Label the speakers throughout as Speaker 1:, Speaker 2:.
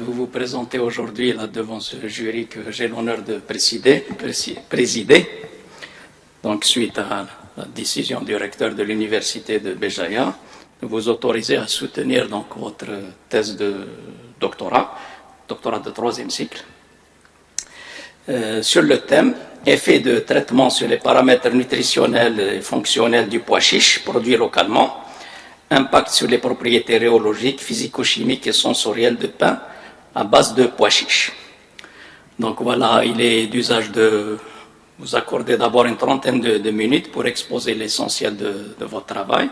Speaker 1: Vous vous présentez aujourd'hui là devant ce jury que j'ai l'honneur de présider. Donc, suite à la décision du recteur de l'université de Béjaïa, de vous autoriser à soutenir donc votre thèse de doctorat de 3e cycle, sur le thème effet de traitement sur les paramètres nutritionnels et fonctionnels du pois chiche produit localement, impact sur les propriétés rhéologiques, physico-chimiques et sensorielles de pain à base de pois chiche. Donc voilà, il est d'usage de vous accorder d'abord une trentaine de minutes pour exposer l'essentiel de votre travail,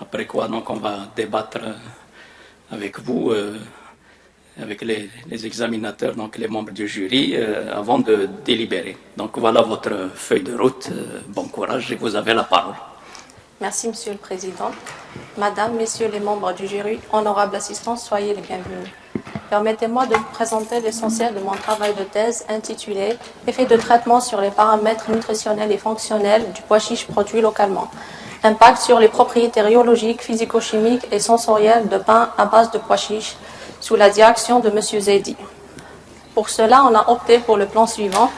Speaker 1: après quoi donc on va débattre avec vous, avec les examinateurs, donc les membres du jury, avant de délibérer. Donc voilà votre feuille de route, bon courage et vous avez la parole.
Speaker 2: Merci Monsieur le Président. Madame, Messieurs les membres du jury, honorables assistants, soyez les bienvenus. Permettez-moi de vous présenter l'essentiel de mon travail de thèse intitulé « Effet de traitement sur les paramètres nutritionnels et fonctionnels du pois chiche produit localement. Impact sur les propriétés rhéologiques, physico-chimiques et sensorielles de pain à base de pois chiche » sous la direction de M. Zedi. Pour cela, on a opté pour le plan suivant.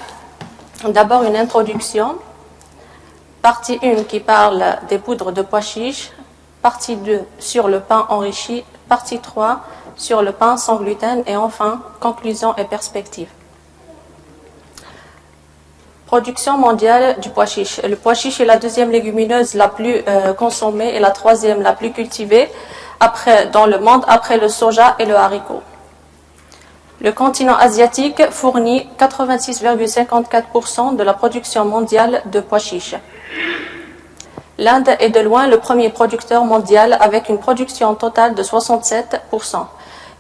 Speaker 2: D'abord, une introduction. Partie 1 qui parle des poudres de pois chiche. Partie 2 sur le pain enrichi. Partie 3 sur le pain sans gluten. Et enfin, conclusion et perspective. Production mondiale du pois chiche. Le pois chiche est la deuxième légumineuse la plus consommée et la troisième la plus cultivée dans le monde après le soja et le haricot. Le continent asiatique fournit 86,54% de la production mondiale de pois chiche. L'Inde est de loin le premier producteur mondial avec une production totale de 67%.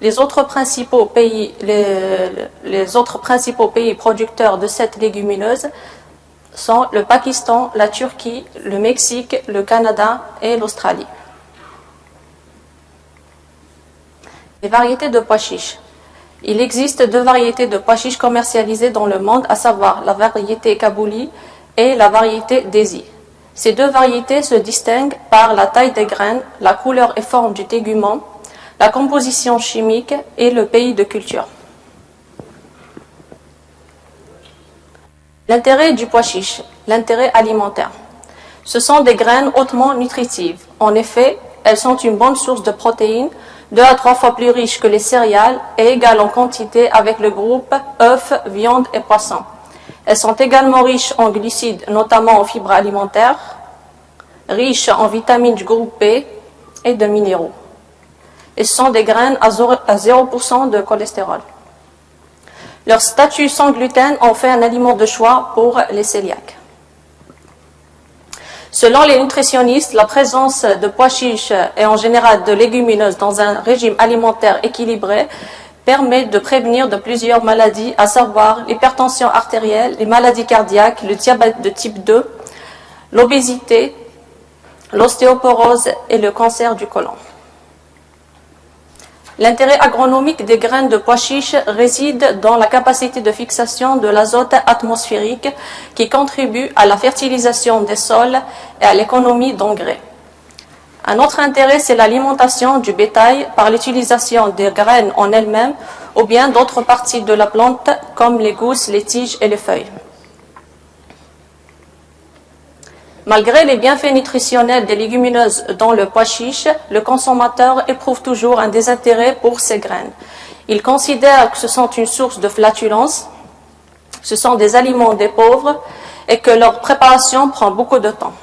Speaker 2: Les autres principaux pays producteurs de cette légumineuse sont le Pakistan, la Turquie, le Mexique, le Canada et l'Australie. Les variétés de pois chiche. Il existe 2 variétés de pois chiche commercialisées dans le monde, à savoir la variété Kabouli et la variété Desi. Ces 2 variétés se distinguent par la taille des graines, la couleur et forme du tégument, la composition chimique et le pays de culture. L'intérêt du pois chiche, l'intérêt alimentaire. Ce sont des graines hautement nutritives. En effet, elles sont une bonne source de protéines, 2 à 3 fois plus riches que les céréales et égales en quantité avec le groupe œufs, viande et poissons. Elles sont également riches en glucides, notamment en fibres alimentaires, riches en vitamines du groupe B et de minéraux. Et ce sont des graines à 0% de cholestérol. Leur statut sans gluten en fait un aliment de choix pour les cœliaques. Selon les nutritionnistes, la présence de pois chiches et en général de légumineuses dans un régime alimentaire équilibré permet de prévenir de plusieurs maladies, à savoir l'hypertension artérielle, les maladies cardiaques, le diabète de type 2, l'obésité, l'ostéoporose et le cancer du côlon. L'intérêt agronomique des graines de pois chiche réside dans la capacité de fixation de l'azote atmosphérique qui contribue à la fertilisation des sols et à l'économie d'engrais. Un autre intérêt, c'est l'alimentation du bétail par l'utilisation des graines en elles-mêmes ou bien d'autres parties de la plante comme les gousses, les tiges et les feuilles. Malgré les bienfaits nutritionnels des légumineuses dans le pois chiche, le consommateur éprouve toujours un désintérêt pour ces graines. Il considère que ce sont une source de flatulence, ce sont des aliments des pauvres et que leur préparation prend beaucoup de temps.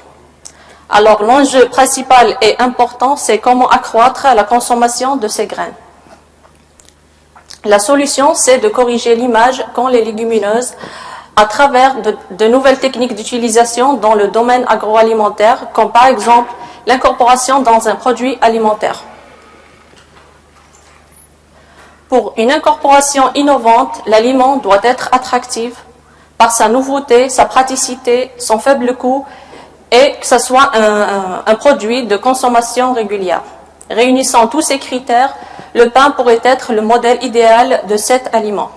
Speaker 2: Alors l'enjeu principal et important, c'est comment accroître la consommation de ces graines. La solution, c'est de corriger l'image qu'ont les légumineuses à travers de nouvelles techniques d'utilisation dans le domaine agroalimentaire, comme par exemple l'incorporation dans un produit alimentaire. Pour une incorporation innovante, l'aliment doit être attractif par sa nouveauté, sa praticité, son faible coût et que ce soit un produit de consommation régulière. Réunissant tous ces critères, le pain pourrait être le modèle idéal de cet aliment.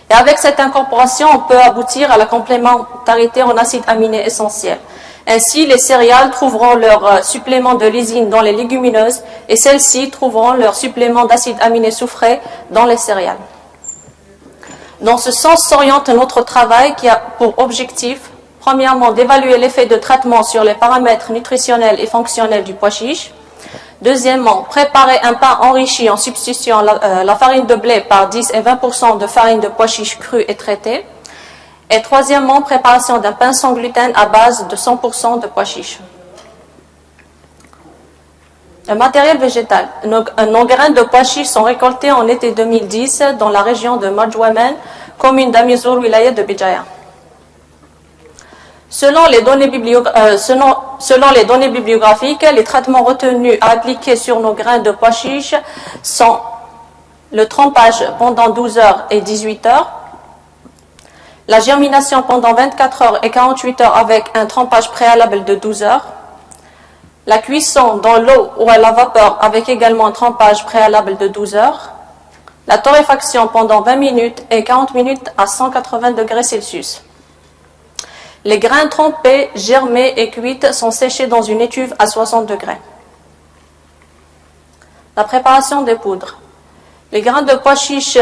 Speaker 2: Et avec cette incorporation, on peut aboutir à la complémentarité en acides aminés essentiels. Ainsi, les céréales trouveront leur supplément de lysine dans les légumineuses et celles-ci trouveront leur supplément d'acides aminés soufrés dans les céréales. Dans ce sens s'oriente notre travail qui a pour objectif, premièrement, d'évaluer l'effet de traitement sur les paramètres nutritionnels et fonctionnels du pois chiche. Deuxièmement, préparer un pain enrichi en substituant la farine de blé par 10 et 20% de farine de pois chiche crue et traitée. Et troisièmement, préparation d'un pain sans gluten à base de 100% de pois chiche. Le matériel végétal. Nos grains de pois chiche sont récoltés en été 2010 dans la région de Majouamen, commune d'Amizour, wilaya de Bijaya. Selon les données bibliographiques, les traitements retenus à appliquer sur nos grains de pois chiche sont le trempage pendant 12 heures et 18 heures, la germination pendant 24 heures et 48 heures avec un trempage préalable de 12 heures, la cuisson dans l'eau ou à la vapeur avec également un trempage préalable de 12 heures, la torréfaction pendant 20 minutes et 40 minutes à 180 degrés Celsius. Les grains trempés, germés et cuits sont séchés dans une étuve à 60 degrés. La préparation des poudres. Les grains de pois chiche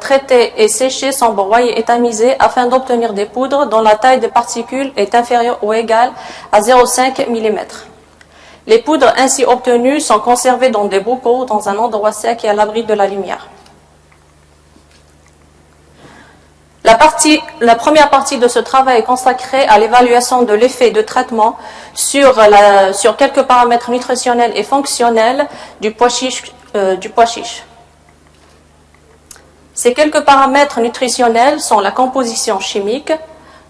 Speaker 2: traités et séchés sont broyés et tamisés afin d'obtenir des poudres dont la taille des particules est inférieure ou égale à 0,5 mm. Les poudres ainsi obtenues sont conservées dans des bocaux dans un endroit sec et à l'abri de la lumière. La première partie de ce travail est consacrée à l'évaluation de l'effet de traitement sur quelques paramètres nutritionnels et fonctionnels du pois chiche. Ces quelques paramètres nutritionnels sont la composition chimique.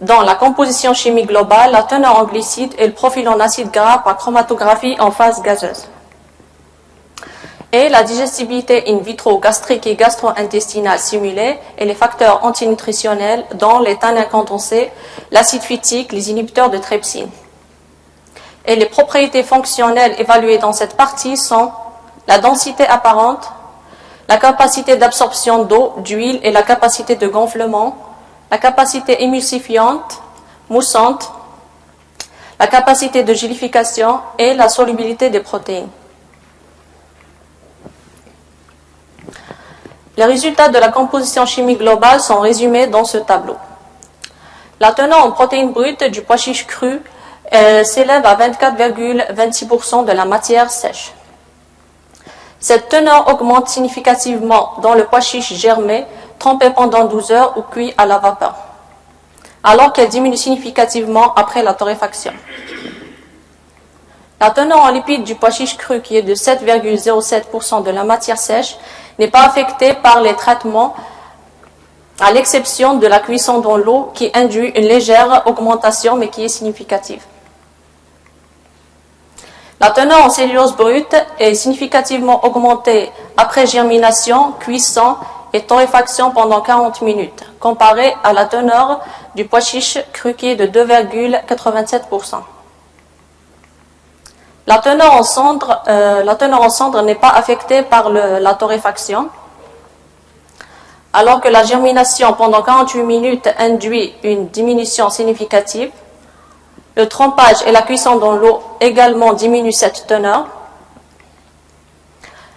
Speaker 2: Dans la composition chimique globale, la teneur en glucides et le profil en acides gras par chromatographie en phase gazeuse. Et la digestibilité in vitro gastrique et gastro-intestinale simulée et les facteurs antinutritionnels dont les tanins condensés, l'acide phytique, les inhibiteurs de trypsine. Et les propriétés fonctionnelles évaluées dans cette partie sont la densité apparente, la capacité d'absorption d'eau, d'huile et la capacité de gonflement, la capacité émulsifiante, moussante, la capacité de gélification et la solubilité des protéines. Les résultats de la composition chimique globale sont résumés dans ce tableau. La teneur en protéines brutes du pois chiche cru s'élève à 24,26% de la matière sèche. Cette teneur augmente significativement dans le pois chiche germé, trempé pendant 12 heures ou cuit à la vapeur, alors qu'elle diminue significativement après la torréfaction. La teneur en lipides du pois chiche cru, qui est de 7,07% de la matière sèche, n'est pas affectée par les traitements, à l'exception de la cuisson dans l'eau, qui induit une légère augmentation, mais qui est significative. La teneur en cellulose brute est significativement augmentée après germination, cuisson et torréfaction pendant 40 minutes, comparée à la teneur du pois chiche cru qui est de 2,87%. La teneur en cendre n'est pas affectée par la torréfaction, alors que la germination pendant 48 minutes induit une diminution significative. Le trempage et la cuisson dans l'eau également diminuent cette teneur.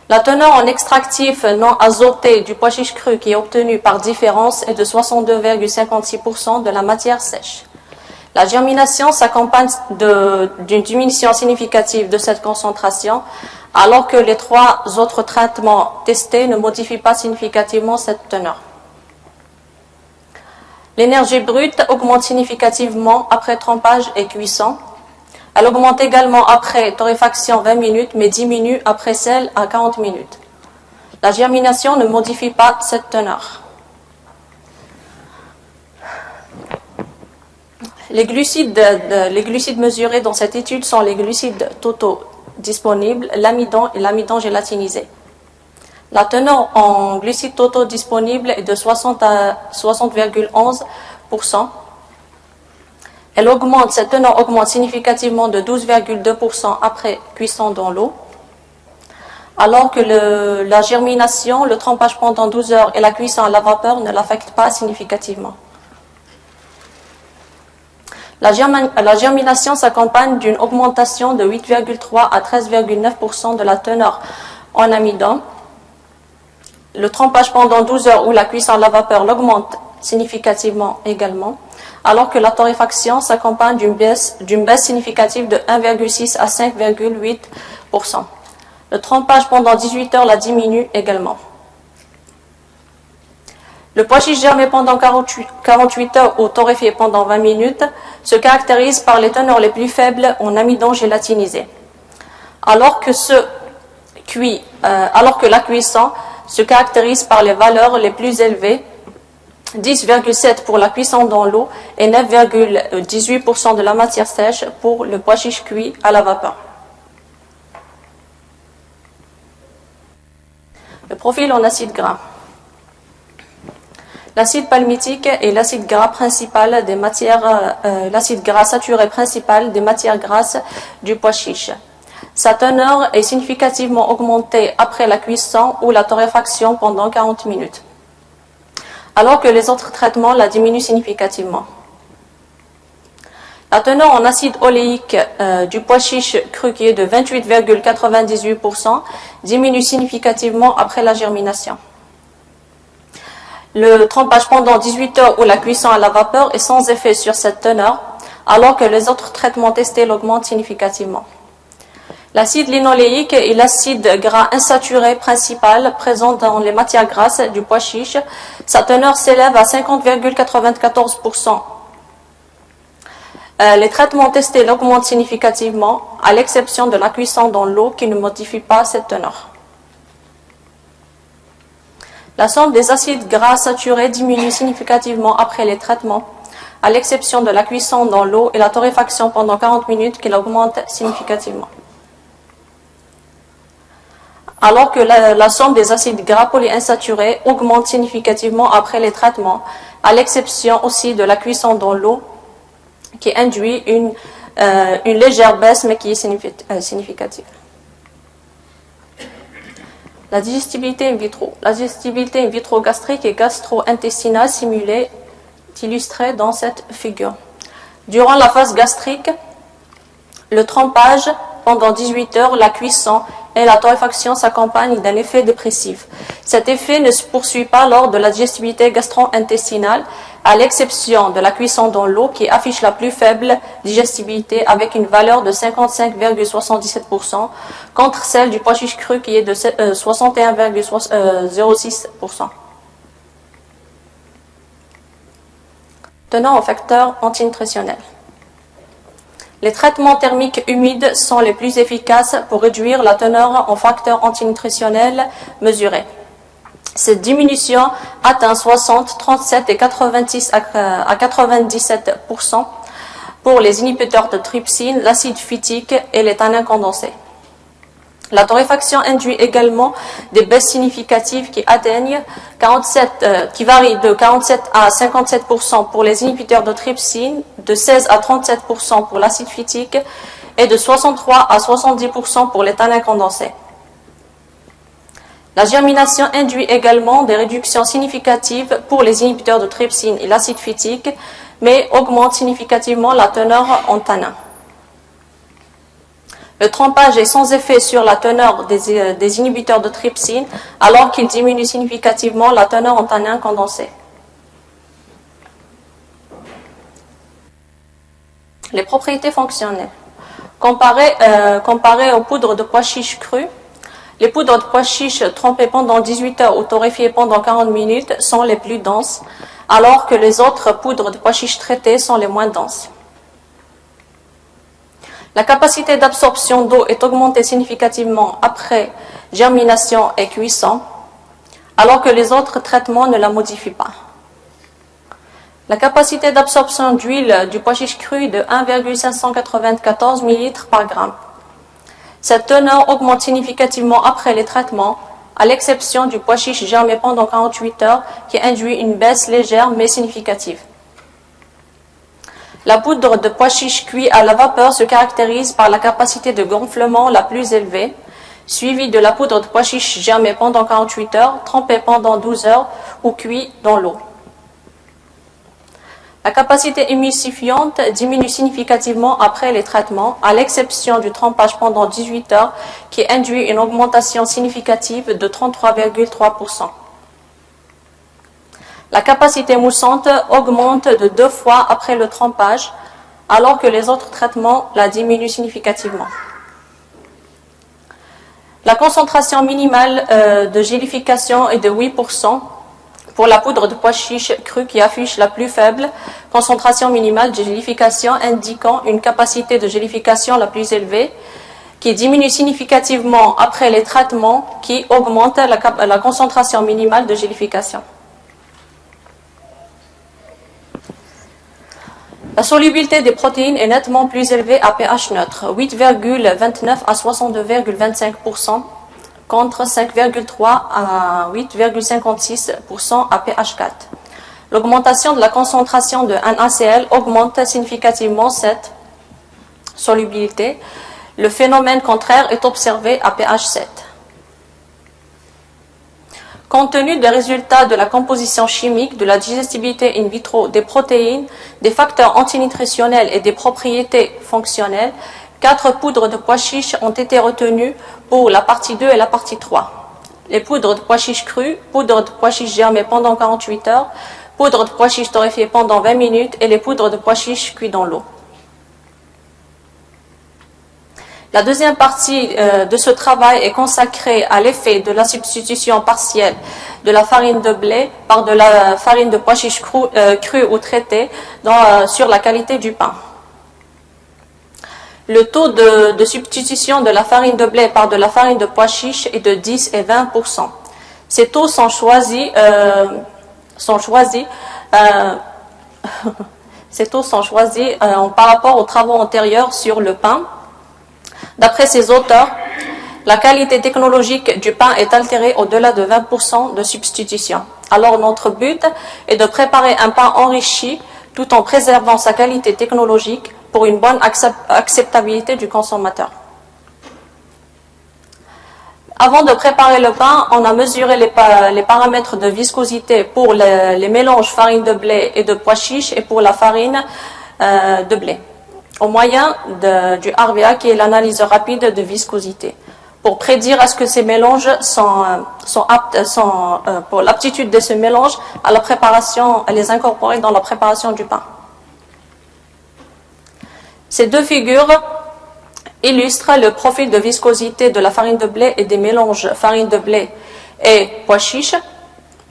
Speaker 2: La teneur en extractif non azoté du pois chiche cru qui est obtenue par différence est de 62,56% de la matière sèche. La germination s'accompagne d'une diminution significative de cette concentration, alors que les 3 autres traitements testés ne modifient pas significativement cette teneur. L'énergie brute augmente significativement après trempage et cuisson. Elle augmente également après torréfaction 20 minutes, mais diminue après sel à 40 minutes. La germination ne modifie pas cette teneur. Les glucides mesurés dans cette étude sont les glucides totaux disponibles, l'amidon et l'amidon gélatinisé. La teneur en glucides totaux disponibles est de 60 à 60,11%. Cette teneur augmente significativement de 12,2% après cuisson dans l'eau, alors que la germination, le trempage pendant 12 heures et la cuisson à la vapeur ne l'affectent pas significativement. La germination s'accompagne d'une augmentation de 8,3 à 13,9% de la teneur en amidon. Le trempage pendant 12 heures ou la cuisson à la vapeur l'augmente significativement également, alors que la torréfaction s'accompagne d'une baisse significative de 1,6 à 5,8%. Le trempage pendant 18 heures la diminue également. Le pois chiche germé pendant 48 heures ou torréfié pendant 20 minutes se caractérise par les teneurs les plus faibles en amidon gélatinisé, alors que la cuisson se caractérise par les valeurs les plus élevées, 10,7 pour la cuisson dans l'eau et 9,18% de la matière sèche pour le pois chiche cuit à la vapeur. Le profil en acide gras. L'acide palmitique est l'acide gras principal des matières, l'acide gras saturé principal des matières grasses du pois chiche. Sa teneur est significativement augmentée après la cuisson ou la torréfaction pendant 40 minutes, alors que les autres traitements la diminuent significativement. La teneur en acide oléique du pois chiche cru qui est de 28,98% diminue significativement après la germination. Le trempage pendant 18 heures ou la cuisson à la vapeur est sans effet sur cette teneur, alors que les autres traitements testés l'augmentent significativement. L'acide linoléique est l'acide gras insaturé principal présent dans les matières grasses du pois chiche. Sa teneur s'élève à 50,94%. Les traitements testés l'augmentent significativement, à l'exception de la cuisson dans l'eau qui ne modifie pas cette teneur. La somme des acides gras saturés diminue significativement après les traitements, à l'exception de la cuisson dans l'eau et la torréfaction pendant 40 minutes qui l'augmente significativement. Alors que la somme des acides gras polyinsaturés augmente significativement après les traitements, à l'exception aussi de la cuisson dans l'eau qui induit une légère baisse mais qui est significative. La digestibilité in vitro. La digestibilité in vitro gastrique et gastro-intestinale simulée est illustrée dans cette figure. Durant la phase gastrique, le trempage pendant 18 heures, la cuisson et la torréfaction s'accompagnent d'un effet dépressif. Cet effet ne se poursuit pas lors de la digestibilité gastro-intestinale, à l'exception de la cuisson dans l'eau qui affiche la plus faible digestibilité avec une valeur de 55,77% contre celle du pois chiche cru qui est de 61,06%. Tenant aux facteurs antinutritionnels. Les traitements thermiques humides sont les plus efficaces pour réduire la teneur en facteurs antinutritionnels mesurés. Cette diminution atteint 60, 37 et 86 à 97% pour les inhibiteurs de trypsine, l'acide phytique et les tanins condensés. La torréfaction induit également des baisses significatives qui varient de 47 à 57% pour les inhibiteurs de trypsine, de 16 à 37% pour l'acide phytique et de 63 à 70% pour les tanins condensés. La germination induit également des réductions significatives pour les inhibiteurs de trypsine et l'acide phytique, mais augmente significativement la teneur en tanins. Le trempage est sans effet sur la teneur des inhibiteurs de trypsine, alors qu'il diminue significativement la teneur en tanins condensés. Les propriétés fonctionnelles. Comparées aux poudres de pois chiche cru, les poudres de pois chiche trempées pendant 18 heures ou torréfiées pendant 40 minutes sont les plus denses, alors que les autres poudres de pois chiche traitées sont les moins denses. La capacité d'absorption d'eau est augmentée significativement après germination et cuisson, alors que les autres traitements ne la modifient pas. La capacité d'absorption d'huile du pois chiche cru est de 1,594 ml par gramme. Cette teneur augmente significativement après les traitements, à l'exception du pois chiche germé pendant 48 heures qui induit une baisse légère mais significative. La poudre de pois chiche cuit à la vapeur se caractérise par la capacité de gonflement la plus élevée, suivie de la poudre de pois chiche germée pendant 48 heures, trempée pendant 12 heures ou cuit dans l'eau. La capacité émulsifiante diminue significativement après les traitements, à l'exception du trempage pendant 18 heures, qui induit une augmentation significative de 33,3%. La capacité moussante augmente de 2 fois après le trempage, alors que les autres traitements la diminuent significativement. La concentration minimale de gélification est de 8%. Pour la poudre de pois chiche crue qui affiche la plus faible concentration minimale de gélification indiquant une capacité de gélification la plus élevée, qui diminue significativement après les traitements, qui augmente la concentration minimale de gélification. La solubilité des protéines est nettement plus élevée à pH neutre, 8,29 à 62,25%, contre 5,3 à 8,56% à pH 4. L'augmentation de la concentration de NaCl augmente significativement cette solubilité. Le phénomène contraire est observé à pH 7. Compte tenu des résultats de la composition chimique, de la digestibilité in vitro des protéines, des facteurs antinutritionnels et des propriétés fonctionnelles, 4 poudres de pois chiches ont été retenues pour la partie 2 et la partie 3. Les poudres de pois chiches crues, poudre de pois chiches germées pendant 48 heures, poudre de pois chiches torréfiées pendant 20 minutes et les poudres de pois chiches cuites dans l'eau. La deuxième partie de ce travail est consacrée à l'effet de la substitution partielle de la farine de blé par de la farine de pois chiches crue ou traitée sur la qualité du pain. Le taux de substitution de la farine de blé par de la farine de pois chiches est de 10 et 20%. Ces taux sont choisis par rapport aux travaux antérieurs sur le pain. D'après ces auteurs, la qualité technologique du pain est altérée au-delà de 20% de substitution. Alors notre but est de préparer un pain enrichi tout en préservant sa qualité technologique pour une bonne acceptabilité du consommateur. Avant de préparer le pain, on a mesuré les paramètres de viscosité pour les mélanges farine de blé et de pois chiches et pour la farine de blé, au moyen du RVA qui est l'analyse rapide de viscosité, pour prédire est-ce que ces mélanges sont aptes pour l'aptitude de ce mélange à la préparation, à les incorporer dans la préparation du pain. Ces deux figures illustrent le profil de viscosité de la farine de blé et des mélanges farine de blé et pois chiches.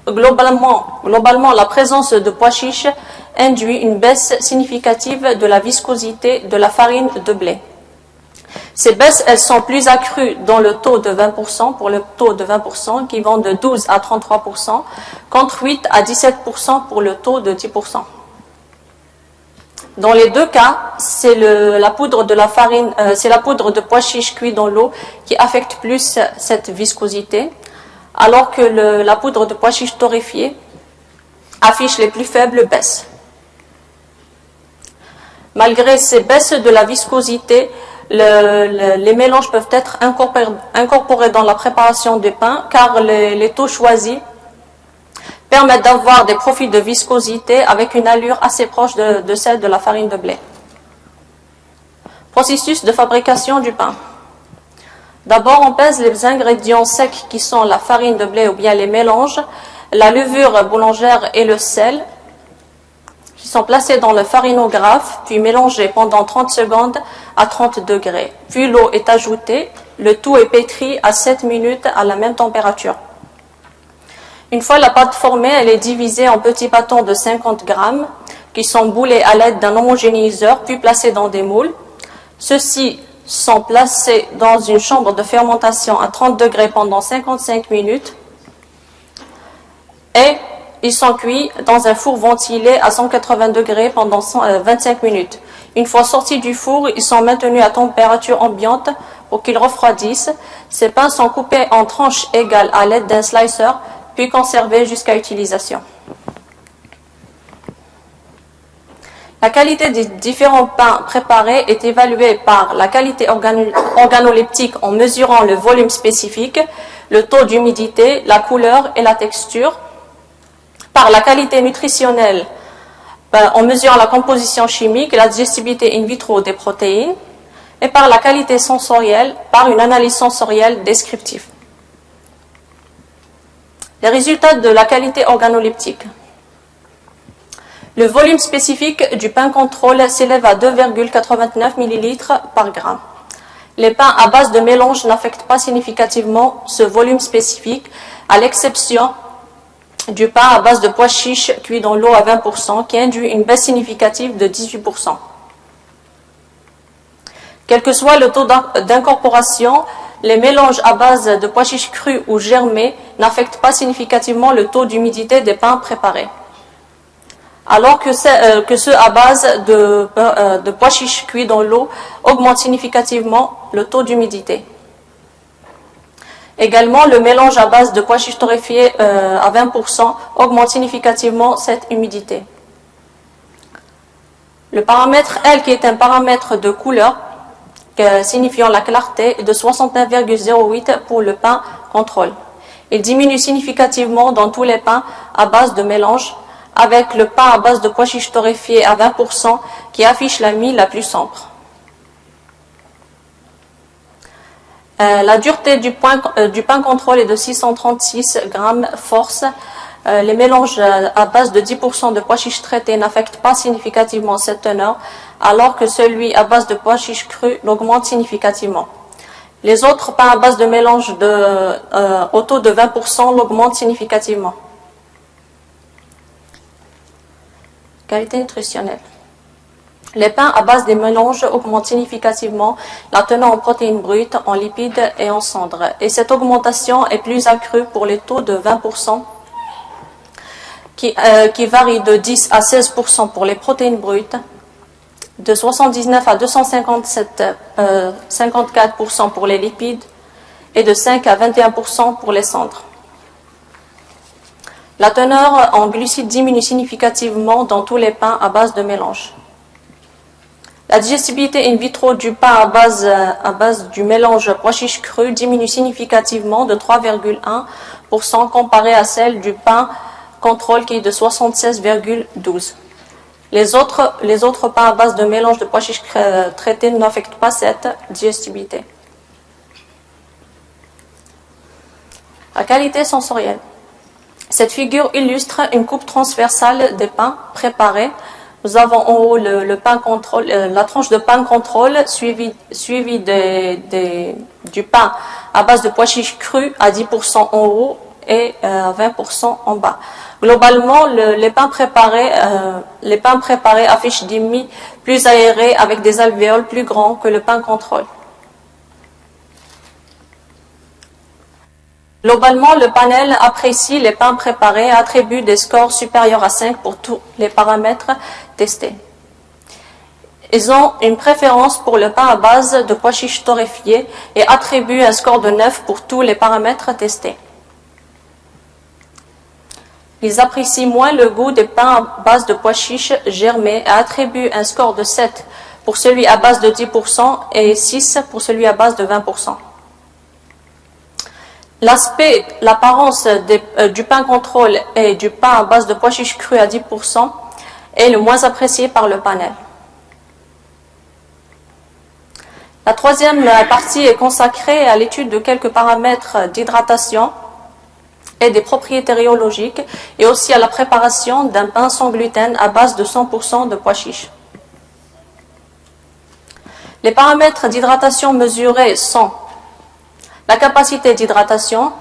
Speaker 2: Globalement, la présence de pois chiches induit une baisse significative de la viscosité de la farine de blé. Ces baisses, elles sont plus accrues dans le taux de 20%, pour le taux de 20%, qui vont de 12 à 33%, contre 8 à 17% pour le taux de 10%. Dans les deux cas, c'est la poudre de pois chiches cuite dans l'eau qui affecte plus cette viscosité, alors que la poudre de pois chiches torréfiée affiche les plus faibles baisses. Malgré ces baisses de la viscosité, les mélanges peuvent être incorporés dans la préparation du pain, car les taux choisis permettent d'avoir des profils de viscosité avec une allure assez proche de celle de la farine de blé. Processus de fabrication du pain. D'abord, on pèse les ingrédients secs qui sont la farine de blé ou bien les mélanges, la levure boulangère et le sel, qui sont placés dans le farinographe, puis mélangés pendant 30 secondes à 30 degrés. Puis l'eau est ajoutée, le tout est pétri à 7 minutes à la même température. Une fois la pâte formée, elle est divisée en petits bâtons de 50 grammes qui sont boulés à l'aide d'un homogénéiseur, puis placés dans des moules. Ceux-ci sont placés dans une chambre de fermentation à 30 degrés pendant 55 minutes et ils sont cuits dans un four ventilé à 180 degrés pendant 25 minutes. Une fois sortis du four, ils sont maintenus à température ambiante pour qu'ils refroidissent. Ces pains sont coupés en tranches égales à l'aide d'un slicer, puis conservés jusqu'à utilisation. La qualité des différents pains préparés est évaluée par la qualité organoleptique en mesurant le volume spécifique, le taux d'humidité, la couleur et la texture, par la qualité nutritionnelle On mesure la composition chimique et la digestibilité in vitro des protéines et par la qualité sensorielle, par une analyse sensorielle descriptive. Les résultats de la qualité organoleptique. Le volume spécifique du pain contrôle s'élève à 2,89 ml par gramme. Les pains à base de mélange n'affectent pas significativement ce volume spécifique, à l'exception du pain à base de pois chiches cuit dans l'eau à 20%, qui induit une baisse significative de 18%. Quel que soit le taux d'incorporation, les mélanges à base de pois chiches crus ou germés n'affectent pas significativement le taux d'humidité des pains préparés. Alors que ceux à base de pois chiches cuits dans l'eau augmentent significativement le taux d'humidité. Également, le mélange à base de pois chiches torréfiés à 20% augmente significativement cette humidité. Le paramètre L, qui est un paramètre de couleur, signifiant la clarté, est de 69,08 pour le pain contrôle. Il diminue significativement dans tous les pains à base de mélange, avec le pain à base de pois chiches torréfiés à 20% qui affiche la mie la plus sombre. La dureté du pain contrôle est de 636 grammes force. Les mélanges à base de 10% de pois chiches traités n'affectent pas significativement cette teneur, alors que celui à base de pois chiches crus l'augmente significativement. Les autres pains à base de mélange au taux de 20% l'augmentent significativement. Qualité nutritionnelle. Les pains à base des mélanges augmentent significativement la teneur en protéines brutes, en lipides et en cendres. Et cette augmentation est plus accrue pour les taux de 20% qui varient de 10 à 16% pour les protéines brutes, de 79 à 254% pour les lipides et de 5 à 21% pour les cendres. La teneur en glucides diminue significativement dans tous les pains à base de mélange. La digestibilité in vitro du pain à base du mélange pois chiches cru diminue significativement de 3,1% comparé à celle du pain contrôle qui est de 76,12%. Les autres pains à base de mélange de pois chiches traités n'affectent pas cette digestibilité. La qualité sensorielle. Cette figure illustre une coupe transversale des pains préparés. Nous avons en haut le pain contrôle, la tranche de pain contrôle suivie du pain à base de pois chiches crus à 10% en haut et 20% en bas. Globalement, les pains préparés affichent des mie plus aérés avec des alvéoles plus grands que le pain contrôle. Globalement, le panel apprécie les pains préparés et attribue des scores supérieurs à 5 pour tous les paramètres testés. Ils ont une préférence pour le pain à base de pois chiches torréfiés et attribuent un score de 9 pour tous les paramètres testés. Ils apprécient moins le goût des pains à base de pois chiches germés et attribuent un score de 7 pour celui à base de 10% et 6 pour celui à base de 20%. L'aspect, l'apparence du pain contrôle et du pain à base de pois chiches crus à 10% est le moins apprécié par le panel. La troisième partie est consacrée à l'étude de quelques paramètres d'hydratation et des propriétés rhéologiques et aussi à la préparation d'un pain sans gluten à base de 100% de pois chiches. Les paramètres d'hydratation mesurés sont la capacité d'hydratation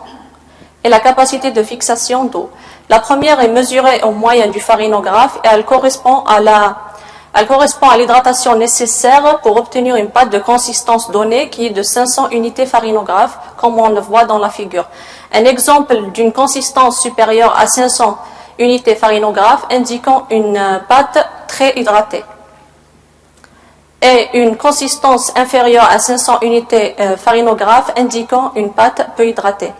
Speaker 2: et la capacité de fixation d'eau. La première est mesurée au moyen du farinographe et elle correspond à l'hydratation nécessaire pour obtenir une pâte de consistance donnée qui est de 500 unités farinographe, comme on le voit dans la figure. Un exemple d'une consistance supérieure à 500 unités farinographe indiquant une pâte très hydratée. Et une consistance inférieure à 500 unités farinographe indiquant une pâte peu hydratée.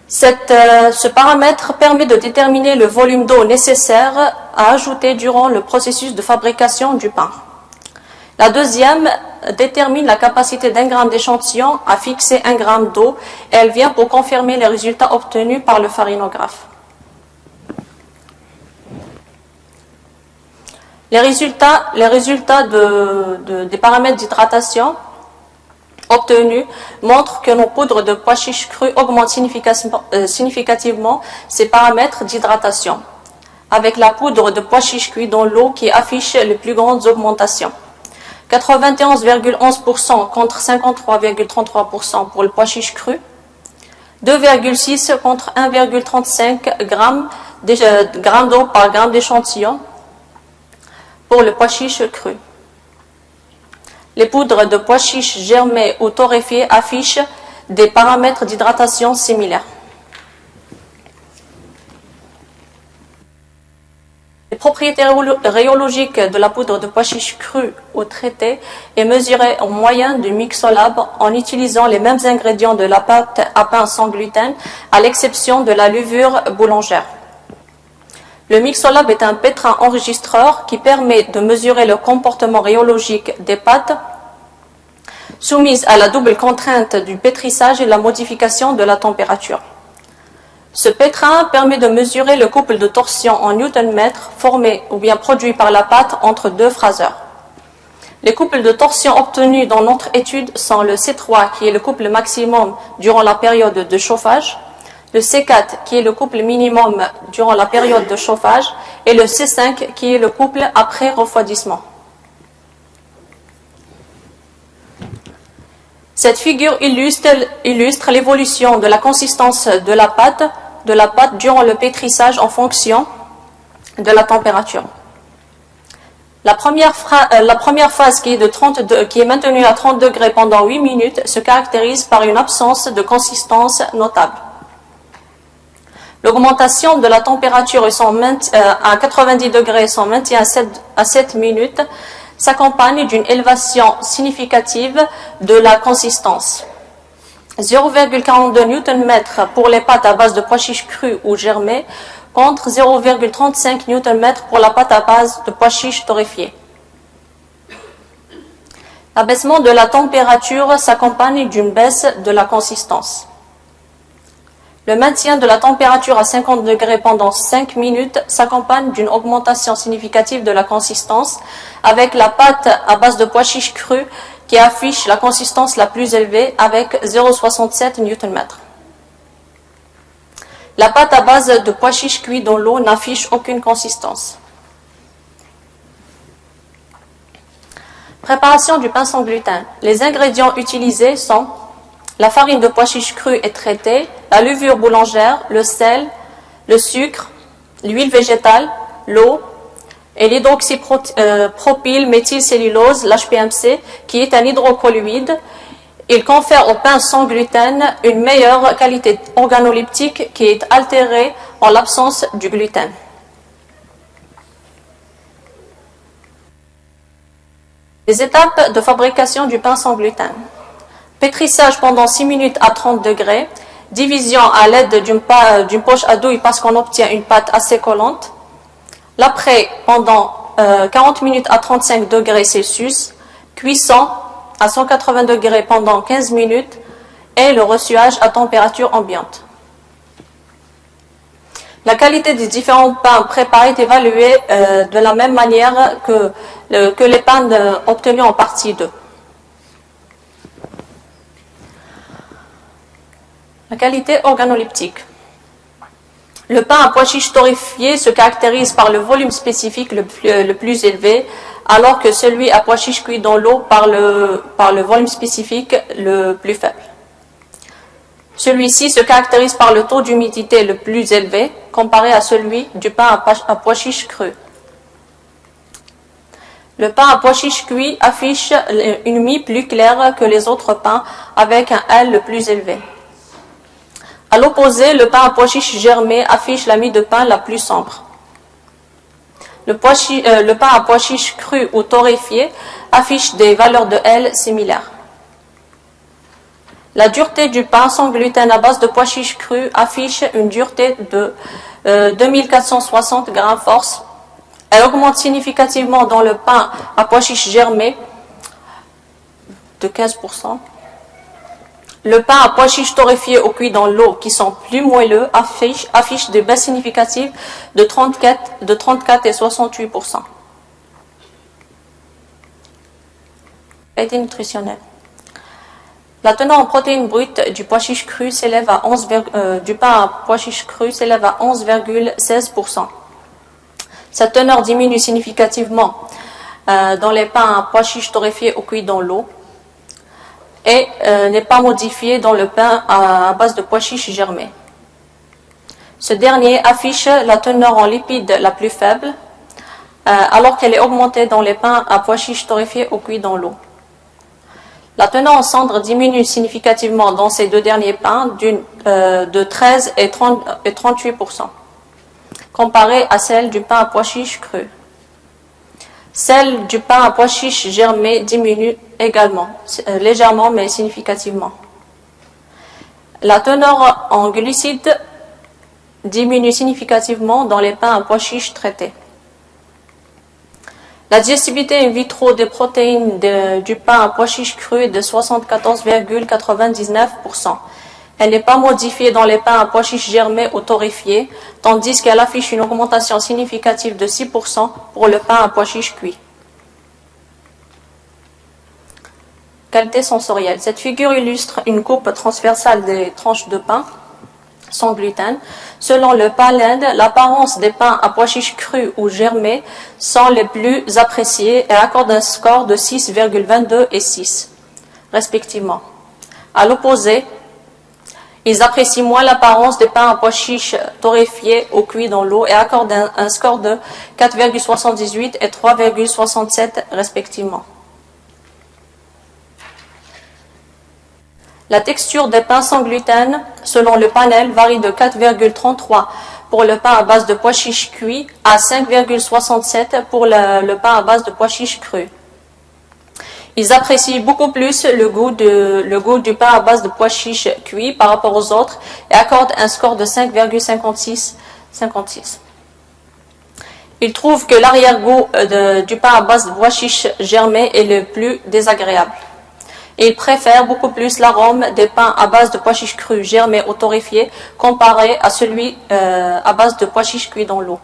Speaker 2: Ce paramètre permet de déterminer le volume d'eau nécessaire à ajouter durant le processus de fabrication du pain. La deuxième détermine la capacité d'un gramme d'échantillon à fixer 1 gramme d'eau et elle vient pour confirmer les résultats obtenus par le farinographe. Les résultats des paramètres d'hydratation obtenus montrent que nos poudres de pois chiches crus augmentent significativement ces paramètres d'hydratation, avec la poudre de pois chiches cuits dans l'eau qui affiche les plus grandes augmentations. 91,11% contre 53,33% pour le pois chiche cru, 2,6 contre 1,35 grammes d'eau par gramme d'échantillon pour le pois chiche cru. Les poudres de pois chiches germés ou torréfiés affichent des paramètres d'hydratation similaires. Les propriétés rhéologiques de la poudre de pois chiches crue ou traitée est mesurée au moyen du mixolab en utilisant les mêmes ingrédients de la pâte à pain sans gluten, à l'exception de la levure boulangère. Le mixolab est un pétrin enregistreur qui permet de mesurer le comportement rhéologique des pâtes soumises à la double contrainte du pétrissage et la modification de la température. Ce pétrin permet de mesurer le couple de torsion en newton-mètre formé ou bien produit par la pâte entre deux phaseurs. Les couples de torsion obtenus dans notre étude sont le C3 qui est le couple maximum durant la période de chauffage, le C4 qui est le couple minimum durant la période de chauffage et le C5 qui est le couple après refroidissement. Cette figure illustre l'évolution de la consistance de la pâte durant le pétrissage en fonction de la température. La première phase qui est maintenue à 30 degrés pendant 8 minutes se caractérise par une absence de consistance notable. L'augmentation de la température à 90 degrés et son maintien à 7 minutes s'accompagne d'une élévation significative de la consistance. 0,42 Nm pour les pâtes à base de pois chiches crus ou germés contre 0,35 Nm pour la pâte à base de pois chiches torréfiés. L'abaissement de la température s'accompagne d'une baisse de la consistance. Le maintien de la température à 50 degrés pendant 5 minutes s'accompagne d'une augmentation significative de la consistance avec la pâte à base de pois chiches crus qui affiche la consistance la plus élevée avec 0,67 Nm. La pâte à base de pois chiches cuits dans l'eau n'affiche aucune consistance. Préparation du pain sans gluten. Les ingrédients utilisés sont la farine de pois chiches crue et traitée, la levure boulangère, le sel, le sucre, l'huile végétale, l'eau et l'hydroxypropylméthylcellulose, l'HPMC, qui est un hydrocolloïde. Il confère au pain sans gluten une meilleure qualité organoleptique qui est altérée en l'absence du gluten. Les étapes de fabrication du pain sans gluten. Pétrissage pendant 6 minutes à 30 degrés, division à l'aide d'une poche à douille parce qu'on obtient une pâte assez collante. L'après pendant 40 minutes à 35 degrés Celsius, cuisson à 180 degrés pendant 15 minutes et le reçuage à température ambiante. La qualité des différents pains préparés est évaluée de la même manière que les pains obtenus en partie 2. La qualité organoleptique. Le pain à pois chiches torréfié se caractérise par le volume spécifique le plus élevé, alors que celui à pois chiches cuit dans l'eau par le volume spécifique le plus faible. Celui-ci se caractérise par le taux d'humidité le plus élevé, comparé à celui du pain à pois chiches cru. Le pain à pois chiches cuit affiche une mie plus claire que les autres pains, avec un L le plus élevé. À l'opposé, le pain à pois chiches germé affiche la mie de pain la plus sombre. Le pain à pois chiches cru ou torréfié affiche des valeurs de L similaires. La dureté du pain sans gluten à base de pois chiches crus affiche une dureté de 2460 grammes force. Elle augmente significativement dans le pain à pois chiches germé de 15%. Le pain à pois chiches torréfié ou cuit dans l'eau qui sont plus moelleux affiche des baisses significatives de 34 et 68%. Qualité nutritionnelle. La teneur en protéines brutes du pois chiche cru s'élève à 11, du pain à pois chiche cru s'élève à 11,16%. Cette teneur diminue significativement dans les pains à pois chiche torréfiés ou cuits dans l'eau et n'est pas modifiée dans le pain à base de pois chiche germés. Ce dernier affiche la teneur en lipides la plus faible, alors qu'elle est augmentée dans les pains à pois chiche torréfiés ou cuits dans l'eau. La teneur en cendres diminue significativement dans ces deux derniers pains de 13 et 38%, comparée à celle du pain à pois chiche cru. Celle du pain à pois chiche germé diminue également, légèrement mais significativement. La teneur en glucides diminue significativement dans les pains à pois chiche traités. La digestibilité in vitro des protéines du pain à pois chiche cru est de 74,99%. Elle n'est pas modifiée dans les pains à pois chiche germés ou torréfiés, tandis qu'elle affiche une augmentation significative de 6% pour le pain à pois chiche cuit. Qualité sensorielle. Cette figure illustre une coupe transversale des tranches de pain sans gluten. Selon le Palinde, l'apparence des pains à pois chiche crus ou germés sont les plus appréciés et accordent un score de 6,22 et 6, respectivement. À l'opposé, ils apprécient moins l'apparence des pains à pois chiche torréfiés ou cuits dans l'eau et accordent un score de 4,78 et 3,67, respectivement. La texture des pains sans gluten, selon le panel, varie de 4,33 pour le pain à base de pois chiche cuit à 5,67 pour le pain à base de pois chiche cru. Ils apprécient beaucoup plus le goût du pain à base de pois chiche cuit par rapport aux autres et accordent un score de 5,56. Ils trouvent que l'arrière-goût du pain à base de pois chiche germé est le plus désagréable. Ils préfèrent beaucoup plus l'arôme des pains à base de pois chiche cru, germés ou torréfiés, comparé à celui à base de pois chiche cuit dans l'eau.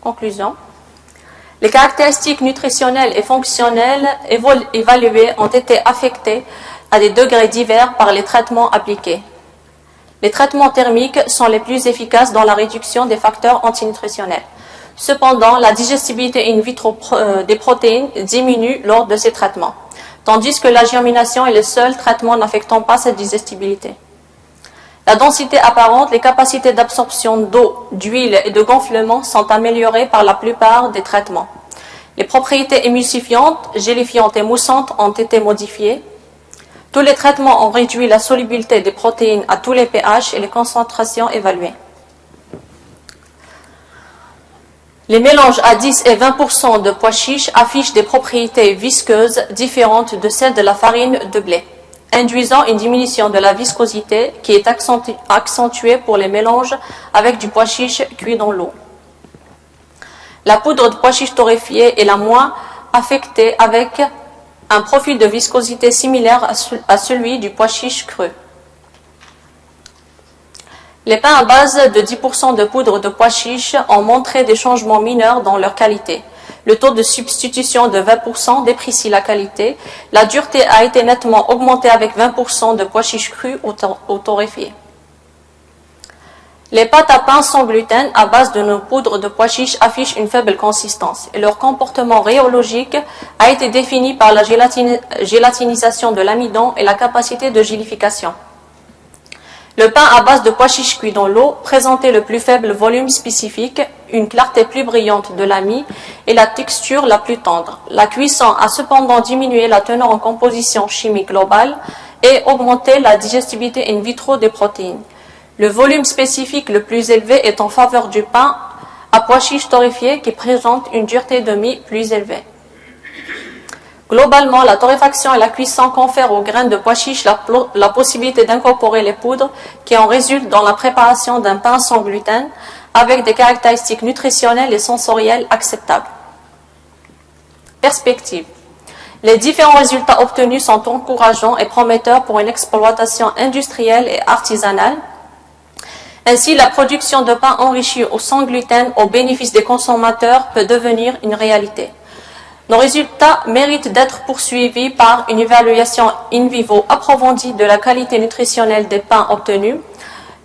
Speaker 2: Conclusion. Les caractéristiques nutritionnelles et fonctionnelles évaluées ont été affectées à des degrés divers par les traitements appliqués. Les traitements thermiques sont les plus efficaces dans la réduction des facteurs antinutritionnels. Cependant, la digestibilité in vitro des protéines diminue lors de ces traitements, tandis que la germination est le seul traitement n'affectant pas cette digestibilité. La densité apparente, les capacités d'absorption d'eau, d'huile et de gonflement sont améliorées par la plupart des traitements. Les propriétés émulsifiantes, gélifiantes et moussantes ont été modifiées. Tous les traitements ont réduit la solubilité des protéines à tous les pH et les concentrations évaluées. Les mélanges à 10 et 20% de pois chiches affichent des propriétés visqueuses différentes de celles de la farine de blé, induisant une diminution de la viscosité qui est accentuée pour les mélanges avec du pois chiche cuit dans l'eau. La poudre de pois chiche torréfiée est la moins affectée avec un profil de viscosité similaire à celui du pois chiche cru. Les pains à base de 10% de poudre de pois chiche ont montré des changements mineurs dans leur qualité. Le taux de substitution de 20% déprécie la qualité. La dureté a été nettement augmentée avec 20% de pois chiche cru ou torréfiés. Les pâtes à pain sans gluten à base de nos poudres de pois chiche affichent une faible consistance et leur comportement rhéologique a été défini par la gélatinisation de l'amidon et la capacité de gélification. Le pain à base de pois chiche cuit dans l'eau présentait le plus faible volume spécifique, une clarté plus brillante de l'amie et la texture la plus tendre. La cuisson a cependant diminué la teneur en composition chimique globale et augmenté la digestibilité in vitro des protéines. Le volume spécifique le plus élevé est en faveur du pain à pois chiche torréfié qui présente une dureté de mie plus élevée. Globalement, la torréfaction et la cuisson confèrent aux graines de pois chiche la possibilité d'incorporer les poudres qui en résultent dans la préparation d'un pain sans gluten avec des caractéristiques nutritionnelles et sensorielles acceptables. Perspective. Les différents résultats obtenus sont encourageants et prometteurs pour une exploitation industrielle et artisanale. Ainsi, la production de pain enrichi au sans gluten au bénéfice des consommateurs peut devenir une réalité. Nos résultats méritent d'être poursuivis par une évaluation in vivo approfondie de la qualité nutritionnelle des pains obtenus,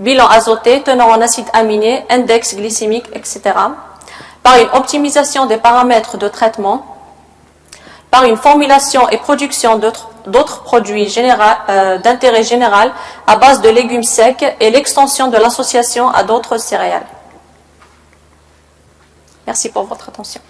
Speaker 2: bilan azoté, teneur en acides aminés, index glycémique, etc., par une optimisation des paramètres de traitement, par une formulation et production d'autres produits d'intérêt général à base de légumes secs et l'extension de l'association à d'autres céréales. Merci pour votre attention.